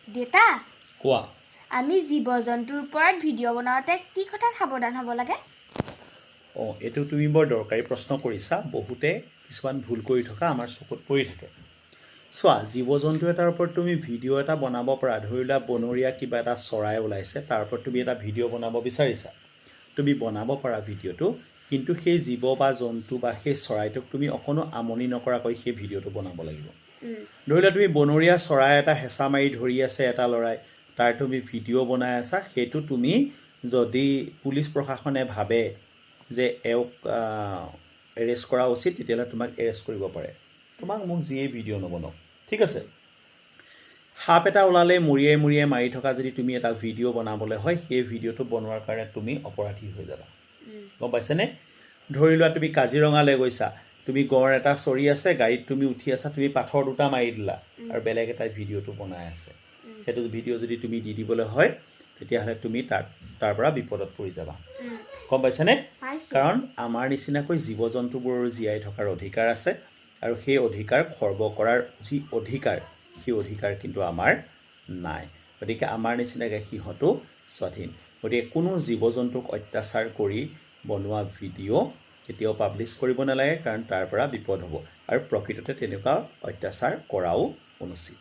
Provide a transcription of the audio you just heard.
দেতা কোৱা আমি জীৱ-জন্তুৰ ওপৰত ভিডিঅ' বনাওঁতে কি কথা সাৱধান হ'ব লাগে? এইটো তুমি বৰ দৰকাৰী প্ৰশ্ন কৰিছা বহুতে কিছুমান ভুল কৰি থকা আমাৰ চকুত পৰি থাকে চোৱা জীৱ জন্তু এটাৰ ওপৰত তুমি ভিডিঅ' এটা বনাব পাৰা ধৰি লোৱা বনৰীয়া কিবা এটা চৰাই ওলাইছে তাৰ ওপৰত তুমি এটা ভিডিঅ' বনাব বিচাৰিছা তুমি বনাব পাৰা ভিডিঅ'টো কিন্তু সেই জীৱ বা জন্তু বা সেই চৰাইটোক তুমি অকণো আমনি নকৰাকৈ সেই ভিডিঅ'টো বনাব লাগিব ধৰি লোৱা তুমি বনৰীয়া চৰাই এটা হেঁচা মাৰি ধৰি আছে এটা ল'ৰাই তাৰ তুমি ভিডিঅ' বনাই আছা সেইটো তুমি যদি পুলিচ প্ৰশাসনে ভাবে যে এওঁক এৰেষ্ট কৰা উচিত তেতিয়াহ'লে তোমাক এৰেষ্ট কৰিব পাৰে তোমাক মোক যিয়ে ভিডিঅ' নবনাওক ঠিক আছে সাপ এটা ওলালে মৰিয়াই মাৰি থকা যদি তুমি এটা ভিডিঅ' বনাবলৈ হয় সেই ভিডিঅ'টো বনোৱাৰ কাৰণে তুমি অপৰাধী হৈ যাবা গম পাইছেনে ধৰি লোৱা তুমি কাজিৰঙালৈ গৈছা তুমি গড় এটা চৰি আছে গাড়ীত তুমি উঠি আছা তুমি পাথৰ দুটা মাৰি দিলা আৰু বেলেগ এটা ভিডিঅ'টো বনাই আছে সেইটো ভিডিঅ' যদি তুমি দি দিবলৈ হয় তেতিয়াহ'লে তুমি তাৰ পৰা বিপদত পৰি যাবা গম পাইছেনে কাৰণ আমাৰ নিচিনাকৈ জীৱ জন্তুবোৰৰ জীয়াই থকাৰ অধিকাৰ আছে আৰু সেই অধিকাৰ খৰ্ব কৰাৰ যি অধিকাৰ সেই অধিকাৰ কিন্তু আমাৰ নাই গতিকে আমাৰ নিচিনাকৈ সিহঁতো স্বাধীন গতিকে কোনো জীৱ জন্তুক অত্যাচাৰ কৰি বনোৱা ভিডিঅ' কেতিয়াও পাব্লিছ কৰিব নালাগে কাৰণ তাৰ পৰা বিপদ হ'ব আৰু প্ৰকৃততে তেনেকুৱা অত্যাচাৰ কৰাও অনুচিত